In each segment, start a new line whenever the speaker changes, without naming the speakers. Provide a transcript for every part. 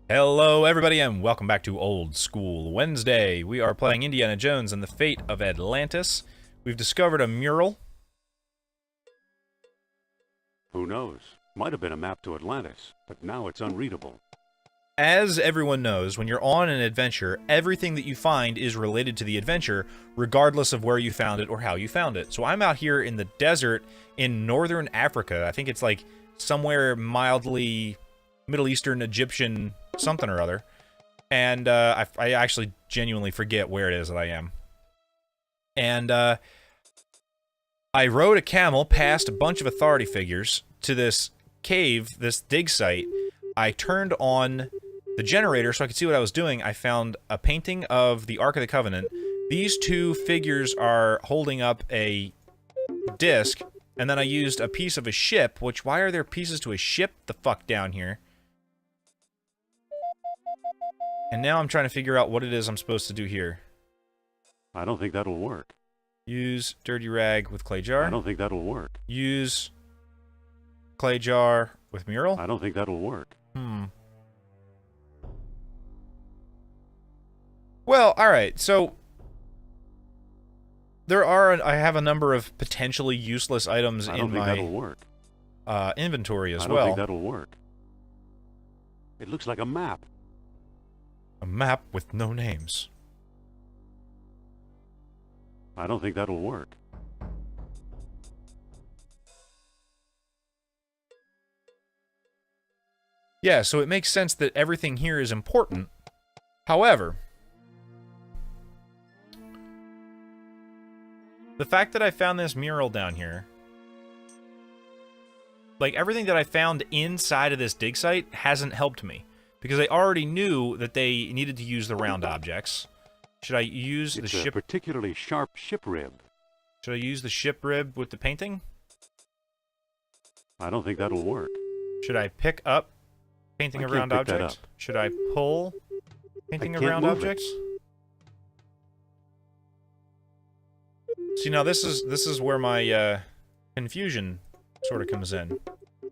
Hello everybody and welcome back to Old School Wednesday. We are playing Indiana Jones and the Fate of Atlantis. We've discovered a mural.
Who knows? Might have been a map to Atlantis, but now it's unreadable.
As everyone knows, when you're on an adventure, everything that you find is related to the adventure, regardless of where you found it or how you found it. So I'm out here in the desert in northern Africa. I think it's like somewhere mildly Middle Eastern, Egyptian, something or other. And I actually genuinely forget where it is that I am. And I rode a camel past a bunch of authority figures to this cave, this dig site. I turned on the generator so I could see what I was doing. I found a painting of the Ark of the Covenant. These two figures are holding up a disc, and then I used a piece of a ship, which, why are there pieces to a ship the fuck down here? And now I'm trying to figure out what it is I'm supposed to do here.
I don't think that'll work.
Use dirty rag with clay jar.
I don't think that'll work.
Use clay jar with mural.
I don't think that'll work.
Well, alright, so I have a number of potentially useless items in my
that'll work.
Inventory as
I don't
well.
think that'll work. It looks like a map.
A map with no names.
I don't think that'll work.
Yeah, so it makes sense that everything here is important. However, the fact that I found this mural down here, like everything that I found inside of this dig site hasn't helped me. Because I already knew that they needed to use the round objects. Should I use the ship?
It's a particularly sharp ship rib.
Should I use the ship rib with the painting?
I don't think that'll work.
Should I pick up painting
I
of
can't
round
pick that
objects?
up.
Should I pull painting of
can't
round
move it.
objects? See, now this is where my confusion sort of comes in.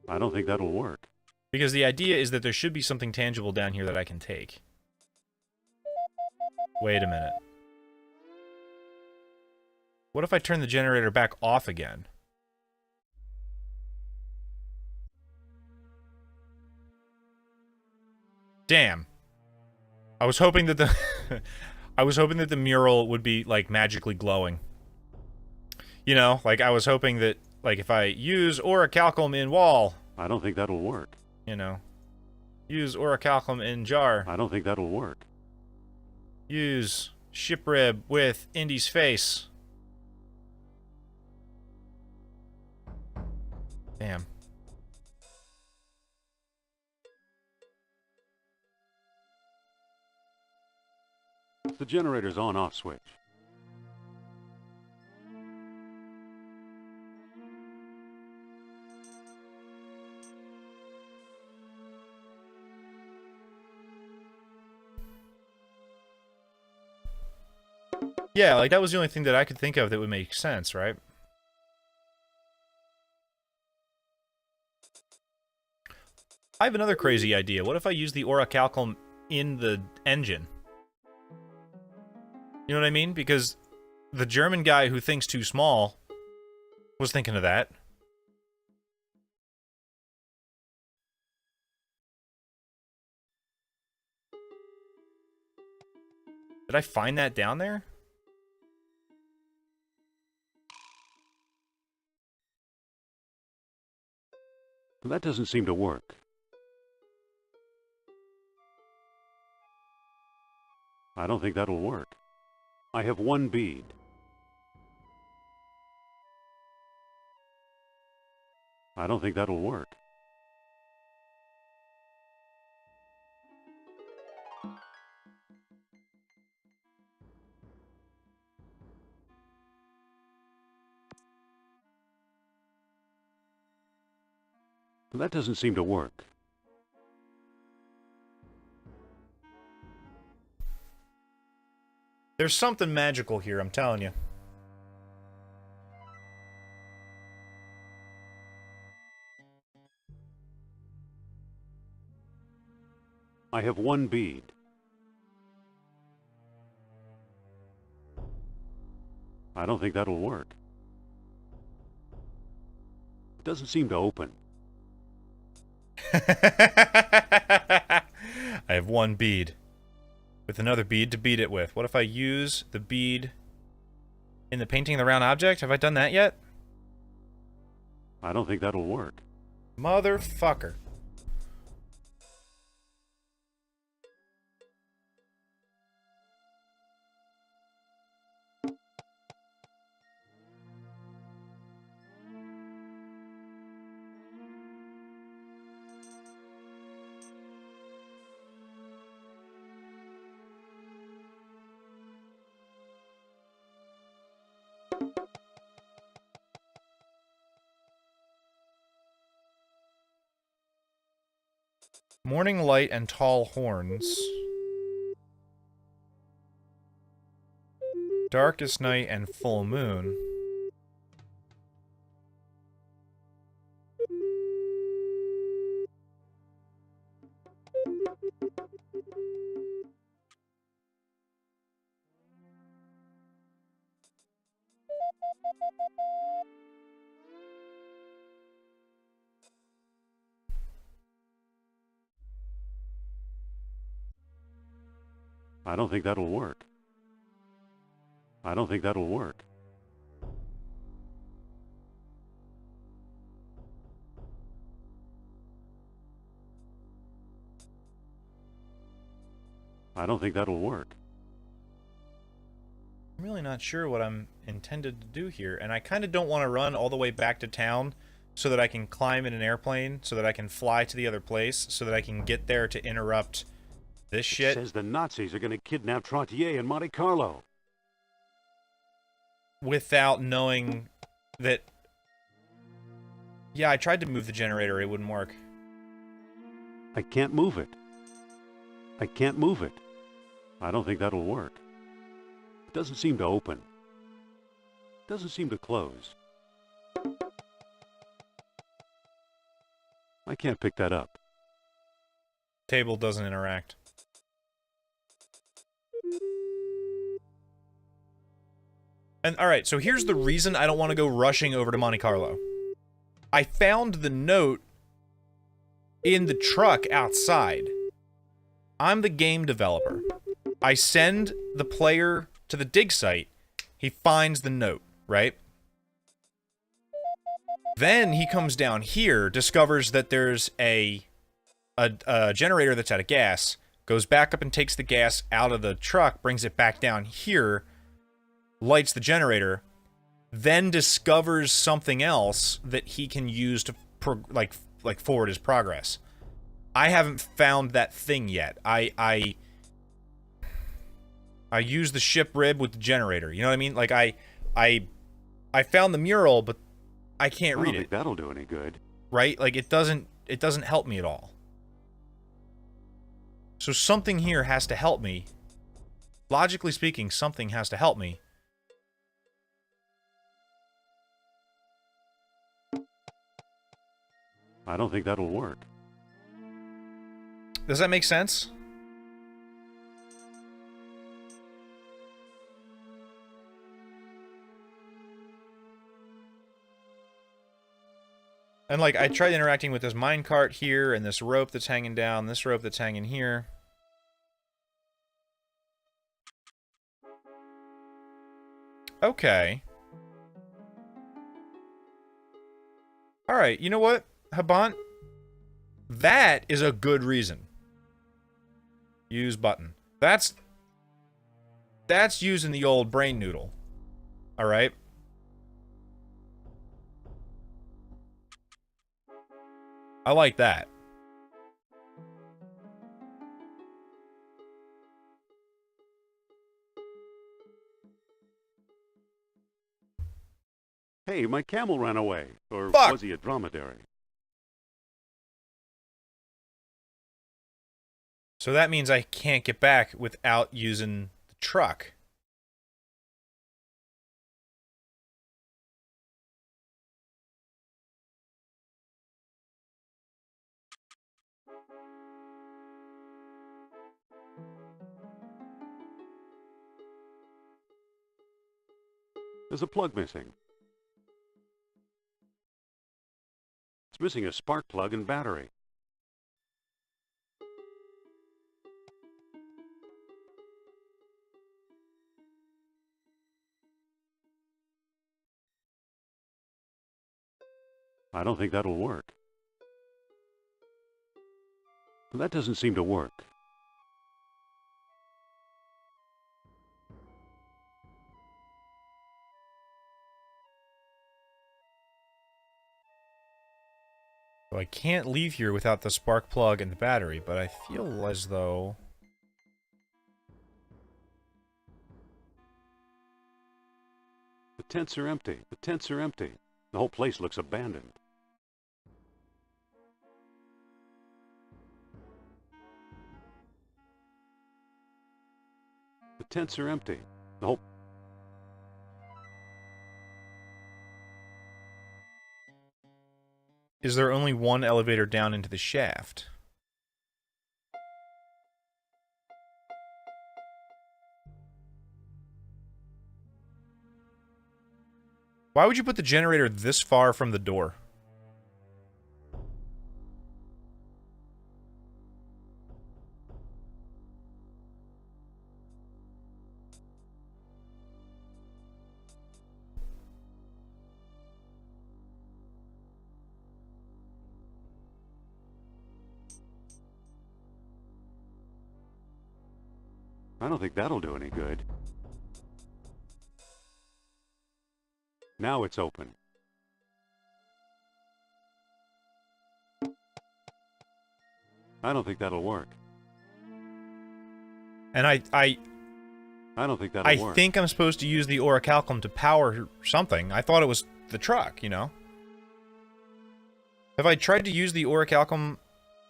I don't think that'll work.
Because the idea is that there should be something tangible down here that I can take. Wait a minute. What if I turn the generator back off again? Damn. I was hoping that the I was hoping that the mural would be like magically glowing. You know, like I was hoping that like if I use orichalcum in wall,
I don't think that'll work.
you know, use orichalcum in jar.
I don't think that'll work.
Use ship rib with Indy's face. Damn.
The generator's on-off switch.
Yeah, like that was the only thing that I could think of that would make sense, right? I have another crazy idea. What if I use the orichalcum in the engine? You know what I mean? Because the German guy who thinks too small was thinking of that. Did I find that down there?
That doesn't seem to work. I don't think that'll work. I have one bead. I don't think that'll work. That doesn't seem to work.
There's something magical here, I'm telling you.
I have one bead. I don't think that'll work. It doesn't seem to open.
I have one bead. With another bead to beat it with. What if I use the bead in the painting of the round object? Have I done that yet?
I don't think that'll work.
Motherfucker. Morning light and tall horns. Darkest night and full moon.
I don't think that'll work. I don't think that'll work. I don't think that'll work.
I'm really not sure what I'm intended to do here, and I kind of don't want to run all the way back to town so that I can climb in an airplane, so that I can fly to the other place, so that I can get there to interrupt this shit.
It says the Nazis are going to kidnap Trottier in Monte Carlo.
Without knowing that... Yeah, I tried to move the generator, it wouldn't work.
I can't move it. I can't move it. I don't think that'll work. It doesn't seem to open. It doesn't seem to close. I can't pick that up.
Table doesn't interact. And alright, so here's the reason I don't want to go rushing over to Monte Carlo. I found the note in the truck outside. I'm the game developer. I send the player to the dig site. He finds the note, right? Then he comes down here, discovers that there's a generator that's out of gas, goes back up and takes the gas out of the truck, brings it back down here, lights the generator, then discovers something else that he can use to forward his progress. I haven't found that thing yet. I use the ship rib with the generator. You know what I mean? Like I found the mural, but I can't read
I don't think
it.
that'll do any good.
Right? Like it doesn't help me at all. So something here has to help me. Logically speaking, something has to help me.
I don't think that'll work.
Does that make sense? And like, I tried interacting with this minecart here, and this rope that's hanging down, this rope that's hanging here. Okay. Alright, you know what, Habant? That is a good reason. Use button. That's using the old brain noodle. Alright? I like that.
Hey, my camel ran away. Or
Fuck.
was he a dromedary?
So that means I can't get back without using the truck.
There's a plug missing. It's missing a spark plug and battery. I don't think that'll work. That doesn't seem to work.
So I can't leave here without the spark plug and the battery, but I feel as though...
The tents are empty. The tents are empty. The whole place looks abandoned. The tents are empty. The whole...
Is there only one elevator down into the shaft? Why would you put the generator this far from the door?
I don't think that'll do any good. Now it's open. I don't think that'll work.
And I
don't think that'll work.
I think I'm supposed to use the orichalcum to power something. I thought it was the truck, you know? Have I tried to use the orichalcum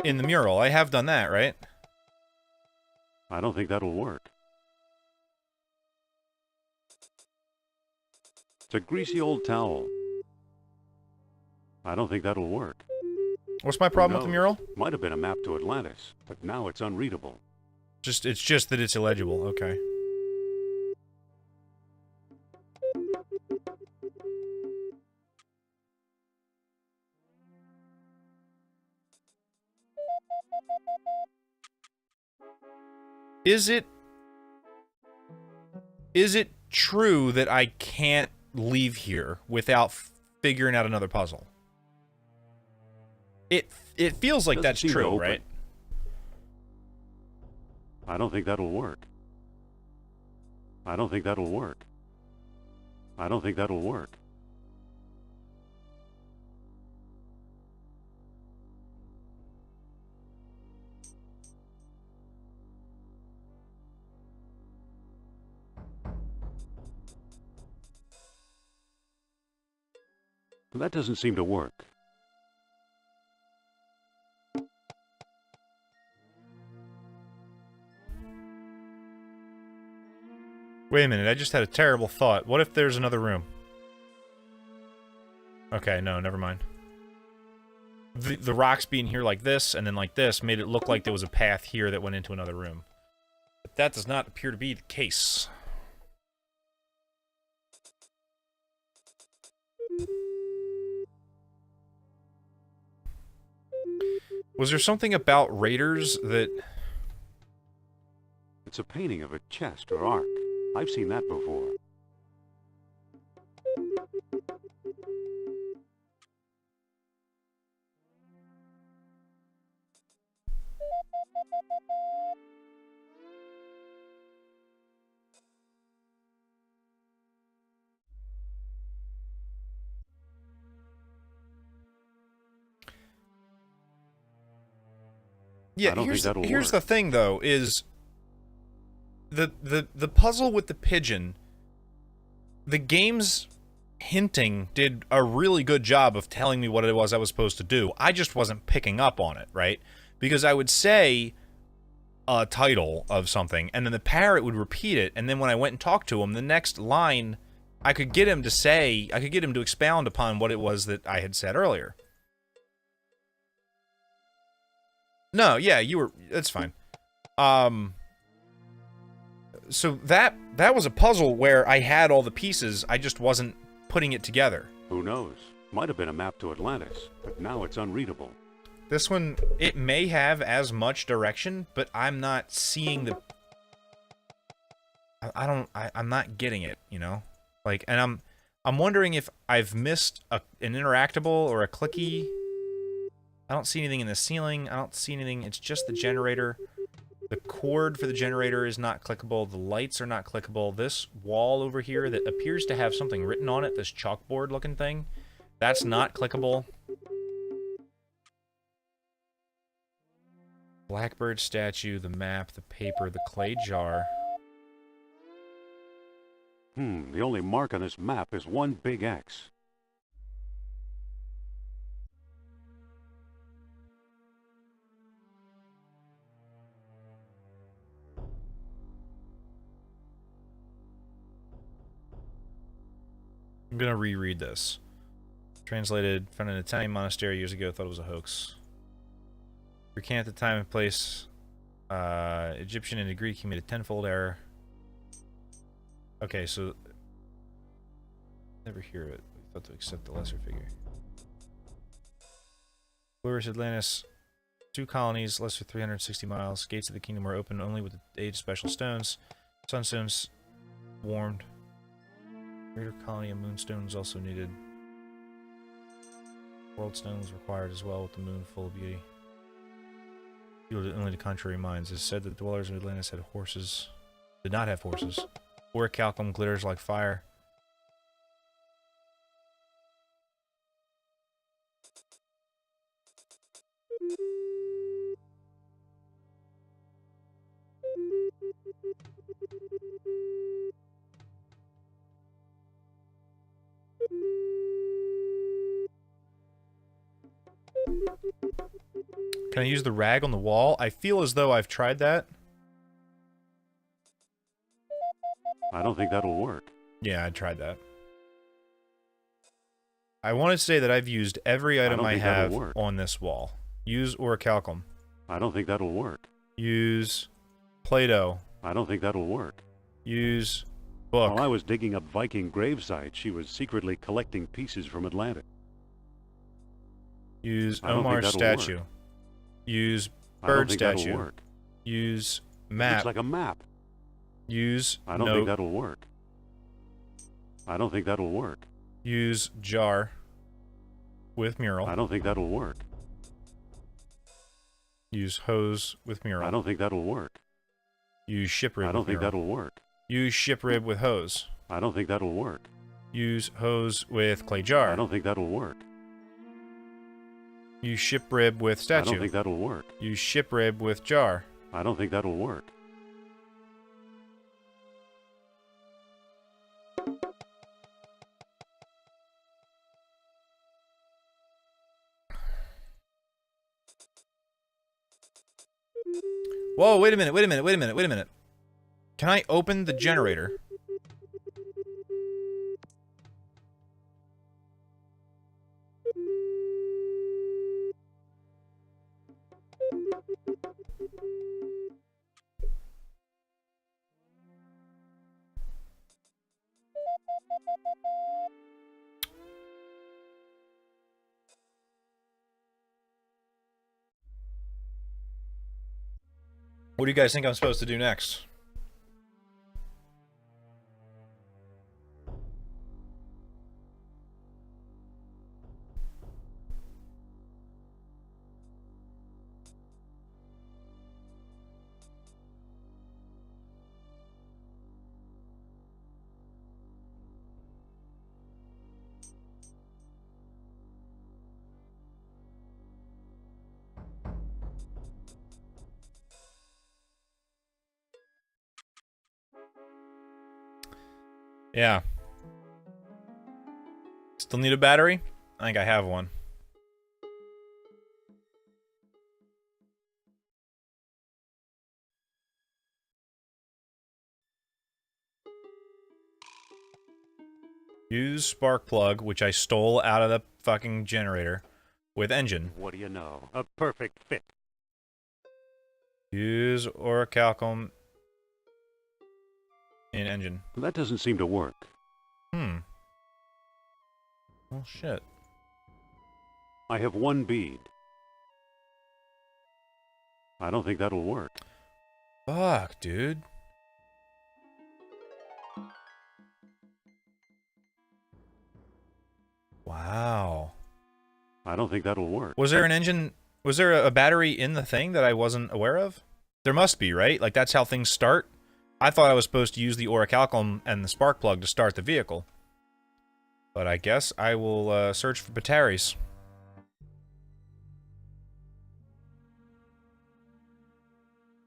in the mural? I have done that, right?
I don't think that'll work. It's a greasy old towel. I don't think that'll work.
What's my problem with the mural?
Might have been a map to Atlantis, but now it's unreadable.
It's just that it's illegible, okay. Is it true that I can't leave here without figuring out another puzzle? It feels like that's true, right?
I don't think that'll work. I don't think that'll work. I don't think that'll work. That doesn't seem to work.
Wait a minute, I just had a terrible thought. What if there's another room? Okay, no, never mind. The rocks being here like this, and then like this, made it look like there was a path here that went into another room. But that does not appear to be the case. Was there something about raiders that...
It's a painting of a chest or ark. I've seen that before.
Yeah, here's the thing, though, is the puzzle with the pigeon, the game's hinting did a really good job of telling me what it was I was supposed to do. I just wasn't picking up on it, right? Because I would say a title of something, and then the parrot would repeat it, and then when I went and talked to him, the next line, I could get him to expound upon what it was that I had said earlier. No, yeah, that's fine. So that was a puzzle where I had all the pieces, I just wasn't putting it together.
Who knows? Might have been a map to Atlantis, but now it's unreadable.
This one, it may have as much direction, but I'm not seeing the... I'm not getting it, you know? Like, and I'm wondering if I've missed an interactable or a clicky. I don't see anything in the ceiling. I don't see anything. It's just the generator. The cord for the generator is not clickable. The lights are not clickable. This wall over here that appears to have something written on it, this chalkboard looking thing, that's not clickable. Blackbird statue, the map, the paper, the clay jar.
The only mark on this map is one big X.
I'm gonna reread this. Translated, found an Italian monastery years ago, thought it was a hoax. Recant the time and place. Egyptian into Greek, he made a tenfold error. Okay, so... Never hear of it. We thought to accept the lesser figure. Glorious Atlantis. 2 colonies, less than 360 miles. Gates of the kingdom were open only with the aid of special stones. Sunstones warmed. Greater colony of moonstones also needed. World stones required as well, with the moon full of beauty. Yielded only to contrary minds. It is said that the dwellers of Atlantis had horses. Did not have horses. Orichalcum glitters like fire. Can I use the rag on the wall? I feel as though I've tried that.
I don't think that'll work.
Yeah, I tried that. I want to say that I've used every item I have on this wall. Use orichalcum.
I don't think that'll work.
Use Play-Doh.
I don't think that'll work.
Use book.
While I was digging up Viking gravesites, she was secretly collecting pieces from Atlantis.
Use Omar's statue. Use bird statue.
That'll work.
Use map.
Looks like a map.
Use
I don't think that'll work. I don't think that'll work.
Use jar with mural.
I don't think that'll work.
Use hose with mural.
I don't think that'll work.
Use ship rib.
I don't think that'll work.
Use ship rib with hose.
I don't think that'll work.
Use hose with clay jar.
I don't think that'll work.
Use ship rib with statue.
I don't think that'll work.
Use ship rib with jar.
I don't think that'll work.
Whoa, wait a minute, wait a minute, wait a minute, wait a minute. Can I open the generator? What do you guys think I'm supposed to do next? Yeah. Still need a battery? I think I have one. Use spark plug, which I stole out of the fucking generator, with engine.
What do you know? A perfect fit.
Use orichalcum. Main engine.
That doesn't seem to work.
Hmm. Well, shit.
I have one bead. I don't think that'll work.
Fuck, dude. Wow.
I don't think that'll work.
Was there an engine? Was there a battery in the thing that I wasn't aware of? There must be, right? Like, that's how things start? I thought I was supposed to use the orichalcum and the spark plug to start the vehicle. But I guess I will search for batteries.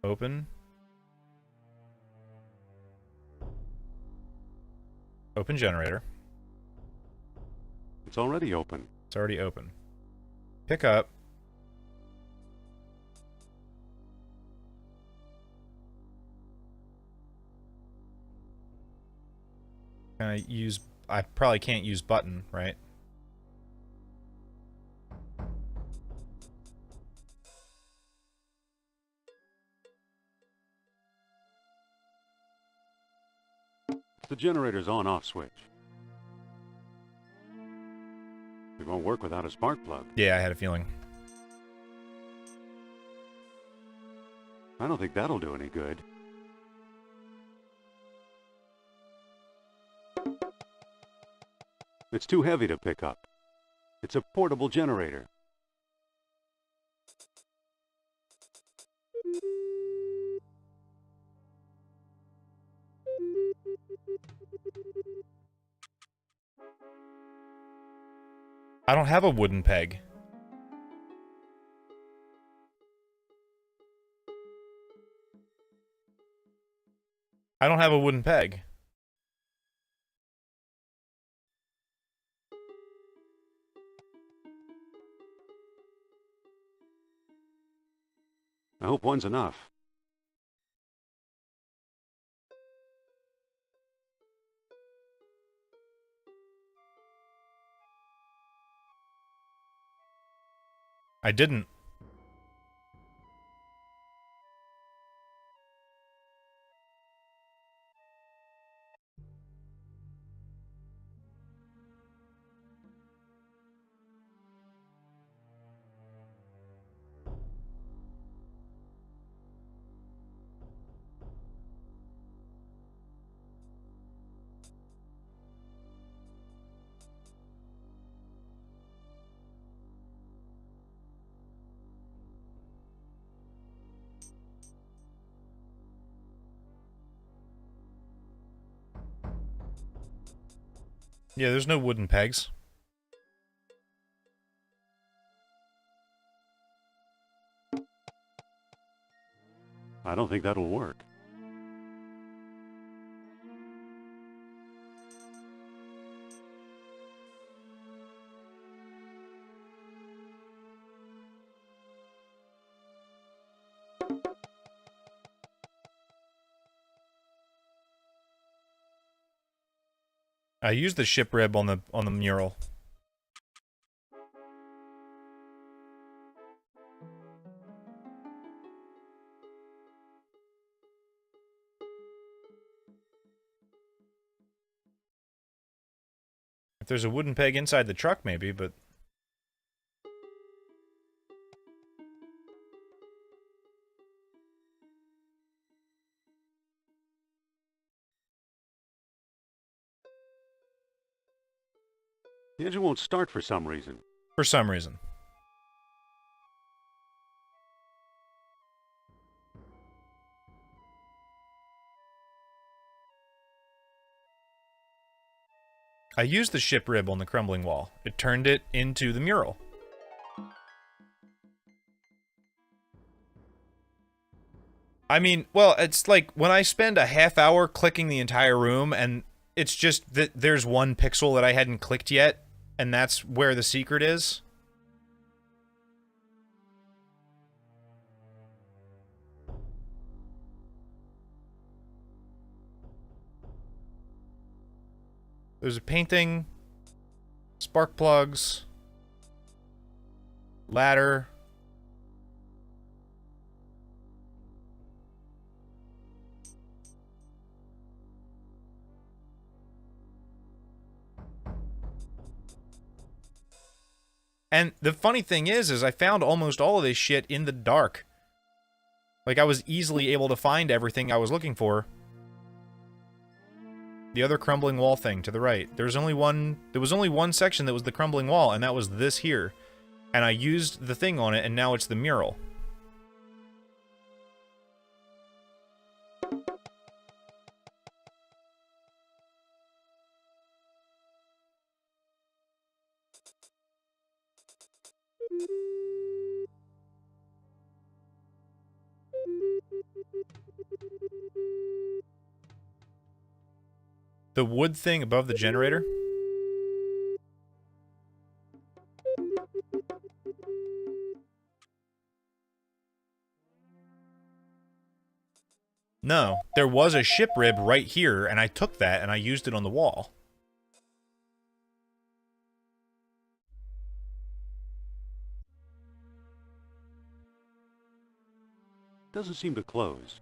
Open. Open generator.
It's already open.
It's already open. Pick up. Can I use... I probably can't use button, right?
The generator's on-off switch. It won't work without a spark plug.
Yeah, I had a feeling.
I don't think that'll do any good. It's too heavy to pick up. It's a portable generator.
I don't have a wooden peg. I don't have a wooden peg.
I hope one's enough.
I didn't. Yeah, there's no wooden pegs.
I don't think that'll work.
I used the ship rib on the mural. If there's a wooden peg inside the truck, maybe, but...
The engine won't start for some reason.
For some reason. I used the ship rib on the crumbling wall. It turned it into the mural. I mean, well, it's like when I spend a half hour clicking the entire room and it's just that there's one pixel that I hadn't clicked yet, and that's where the secret is. There's a painting, spark plugs, ladder. And the funny thing is I found almost all of this shit in the dark. Like, I was easily able to find everything I was looking for. The other crumbling wall thing to the right. There was only one section that was the crumbling wall, and that was this here. And I used the thing on it, and now it's the mural. The wood thing above the generator? No, there was a ship rib right here, and I took that and I used it on the wall.
Doesn't seem to close.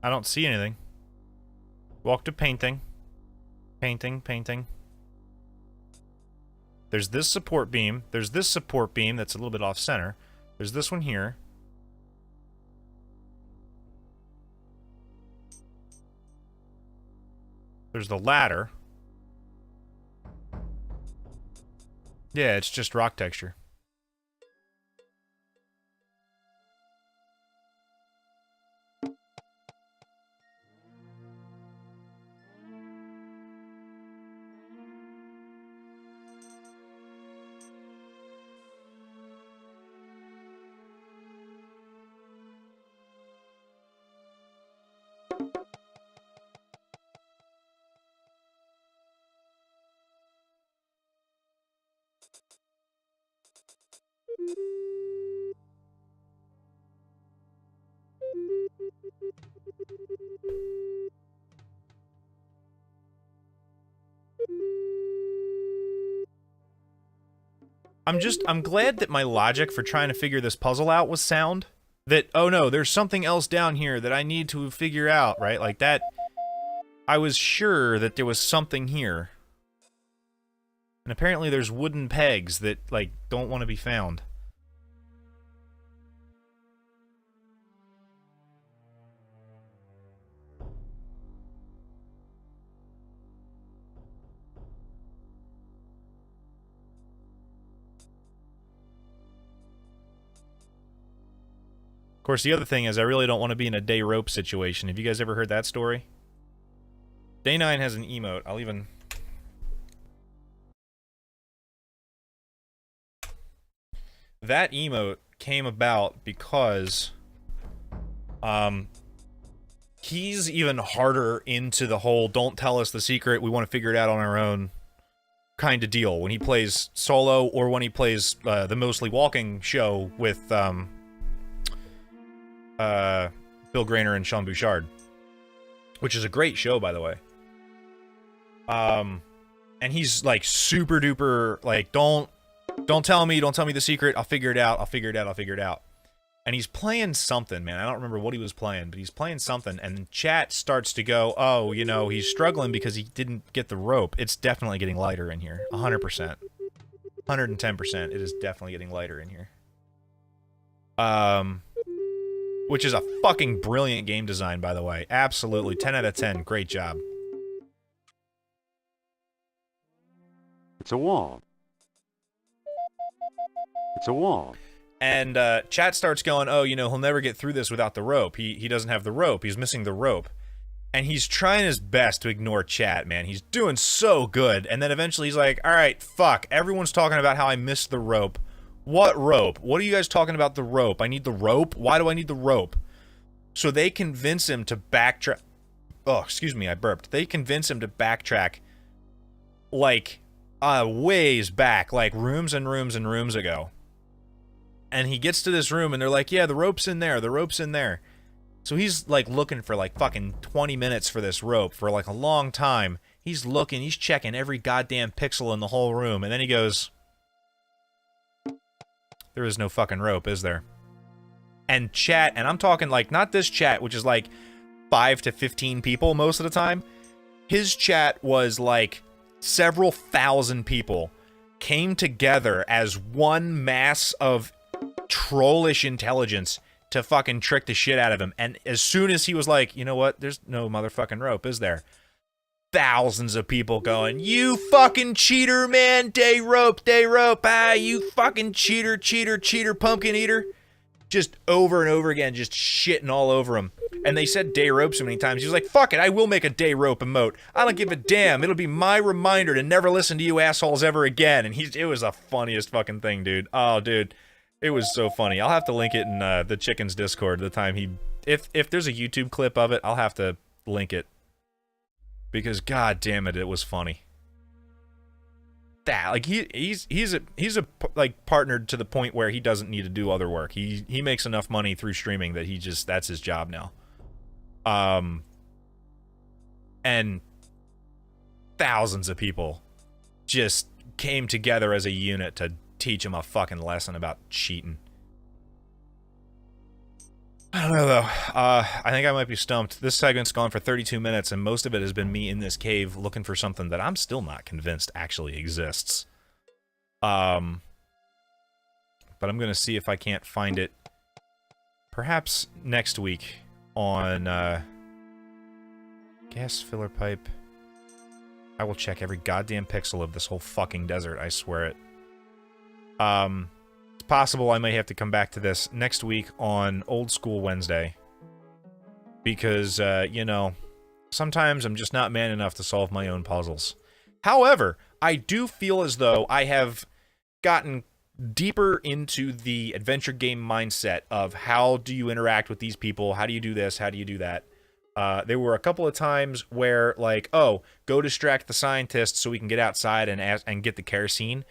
I don't see anything. Walk to painting. Painting, painting. There's this support beam. There's this support beam that's a little bit off-center. There's this one here. There's the ladder. Yeah, it's just rock texture. I'm glad that my logic for trying to figure this puzzle out was sound. That, oh no, there's something else down here that I need to figure out, right? Like that, I was sure that there was something here. And apparently there's wooden pegs that, like, don't want to be found. Of course, the other thing is I really don't want to be in a dayRope situation. Have you guys ever heard that story? Day9 has an emote. I'll even... That emote came about because... he's even harder into the whole don't tell us the secret, we want to figure it out on our own kind of deal when he plays solo or when he plays the Mostly Walking show with Bill Grainer and Sean Bouchard, which is a great show, by the way. And he's like super duper like don't tell me the secret, I'll figure it out. And he's playing something, man. I don't remember what he was playing, but he's playing something, and chat starts to go, oh, you know, he's struggling because he didn't get the rope. It's definitely getting lighter in here. 100%. 110%. It is definitely getting lighter in here. Which is a fucking brilliant game design, by the way. Absolutely. 10 out of 10. Great job.
It's a wall. It's a wall.
And chat starts going, oh, you know, he'll never get through this without the rope. He doesn't have the rope. He's missing the rope. And he's trying his best to ignore chat, man. He's doing so good. And then eventually he's like, all right, fuck. Everyone's talking about how I missed the rope. What rope? What are you guys talking about the rope? I need the rope? Why do I need the rope? So they convince him to backtrack. Oh, excuse me, I burped. They convince him to backtrack, like, ways back, like rooms and rooms and rooms ago. And he gets to this room and they're like, yeah, the rope's in there, the rope's in there. So he's like looking for like fucking 20 minutes for this rope for like a long time. He's looking, he's checking every goddamn pixel in the whole room. And then he goes, there is no fucking rope, is there? And chat, and I'm talking like, not this chat, which is like 5 to 15 people most of the time. His chat was like several thousand people came together as one mass of trollish intelligence to fucking trick the shit out of him. And as soon as he was like, you know what, there's no motherfucking rope, is there? Thousands of people going, you fucking cheater, man, dayRope, ah, you fucking cheater, pumpkin eater. Just over and over again, just shitting all over him. And they said dayRope so many times, he was like, fuck it, I will make a dayRope emote. I don't give a damn, it'll be my reminder to never listen to you assholes ever again. And it was the funniest fucking thing, dude. Oh, dude, it was so funny. I'll have to link it in the chicken's Discord the time he... If there's a YouTube clip of it, I'll have to link it. Because god damn it, it was funny. That like he's a like partnered to the point where he doesn't need to do other work. He makes enough money through streaming that that's his job now. And thousands of people just came together as a unit to teach him a fucking lesson about cheating. I don't know, though. I think I might be stumped. This segment's gone for 32 minutes, and most of it has been me in this cave looking for something that I'm still not convinced actually exists. But I'm gonna see if I can't find it perhaps next week on, gas filler pipe. I will check every goddamn pixel of this whole fucking desert, I swear it. It's possible I may have to come back to this next week on Old School Wednesday. Because, you know, sometimes I'm just not man enough to solve my own puzzles. However, I do feel as though I have gotten deeper into the adventure game mindset of how do you interact with these people, how do you do this, how do you do that. There were a couple of times where, like, oh, go distract the scientists so we can get outside and get the kerosene.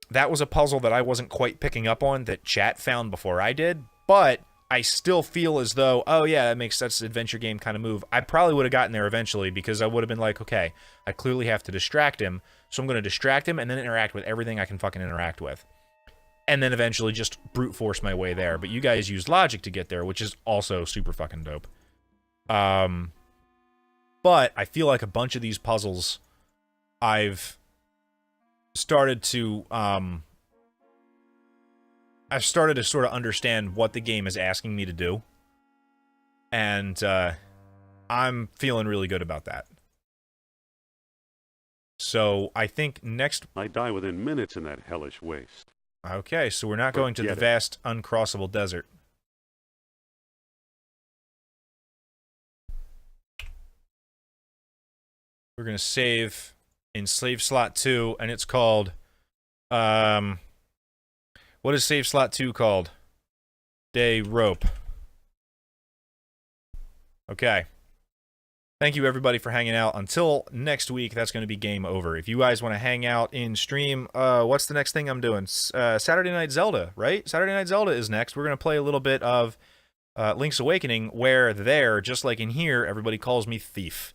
That was a puzzle that I wasn't quite picking up on that chat found before I did, but I still feel as though, oh yeah, that makes sense, adventure game kind of move. I probably would have gotten there eventually because I would have been like, okay, I clearly have to distract him, so I'm going to distract him and then interact with everything I can fucking interact with. And then eventually just brute force my way there. But you guys use logic to get there, which is also super fucking dope. But I feel like a bunch of these puzzles I've started to sort of understand what the game is asking me to do. And I'm feeling really good about that. So I think next...
I die within minutes in that hellish waste.
Okay, so we're not going to the vast, uncrossable desert. We're going to save in Slave Slot 2, and it's called... what is Save Slot 2 called? dayRope. Okay. Thank you, everybody, for hanging out. Until next week, that's going to be game over. If you guys want to hang out in stream, what's the next thing I'm doing? Saturday Night Zelda, right? Saturday Night Zelda is next. We're going to play a little bit of Link's Awakening, where there, just like in here, everybody calls me Thief.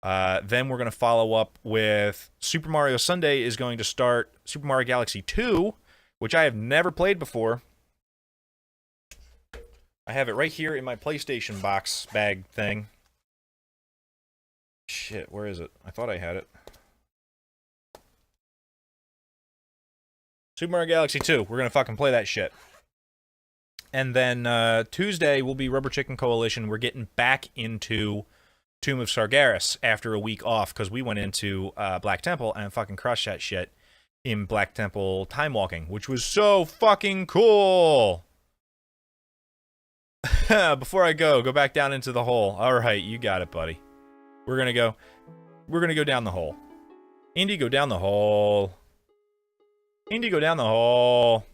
Then we're going to follow up with Super Mario Sunday is going to start Super Mario Galaxy 2, which I have never played before. I have it right here in my PlayStation box bag thing. Shit, where is it? I thought I had it. Super Mario Galaxy 2. We're gonna fucking play that shit. And then Tuesday will be Rubber Chicken Coalition. We're getting back into Tomb of Sargeras after a week off because we went into Black Temple and fucking crushed that shit in Black Temple Time Walking, which was so fucking cool. Before I go back down into the hole. All right, you got it, buddy. We're gonna go down the hole. Indy, go down the hole. Need to go down the hall.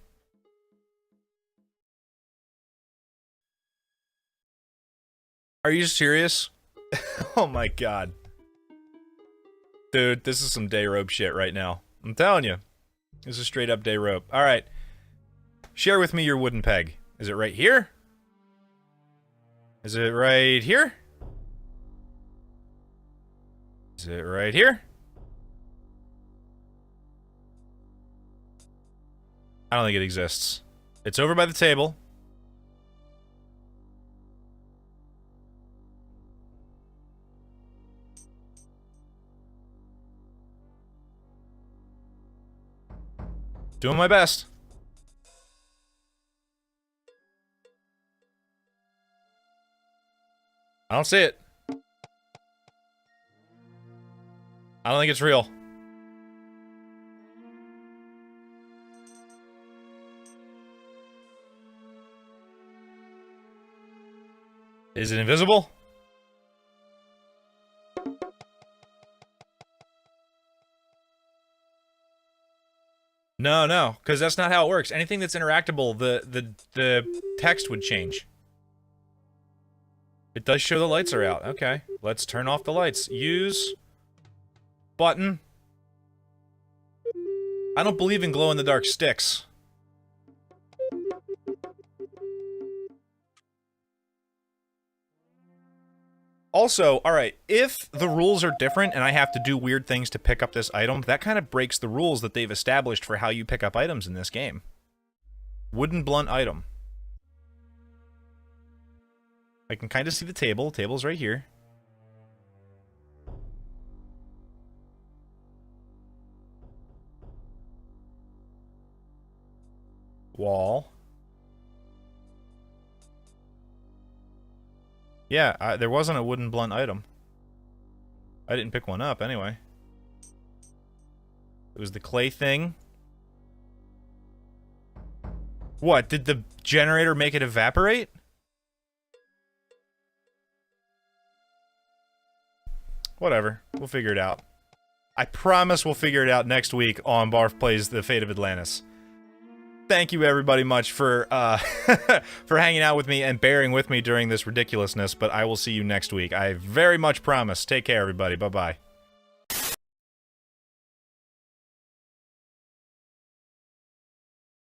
Are you serious? Oh my god. Dude, this is some dayRope shit right now. I'm telling you. This is straight up dayRope. Alright. Share with me your wooden peg. Is it right here? Is it right here? Is it right here? I don't think it exists. It's over by the table. Doing my best. I don't see it. I don't think it's real. Is it invisible? No, because that's not how it works. Anything that's interactable, the text would change. It does show the lights are out. Okay, let's turn off the lights. Use button. I don't believe in glow-in-the-dark sticks. Also, alright, if the rules are different and I have to do weird things to pick up this item, that kind of breaks the rules that they've established for how you pick up items in this game. Wooden blunt item. I can kind of see the table. The table's right here. Wall. Yeah, there wasn't a wooden blunt item. I didn't pick one up, anyway. It was the clay thing. What, did the generator make it evaporate? Whatever, we'll figure it out. I promise we'll figure it out next week on Barf Plays The Fate of Atlantis. Thank you everybody much for for hanging out with me and bearing with me during this ridiculousness, but I will see you next week. I very much promise. Take care everybody. Bye-bye.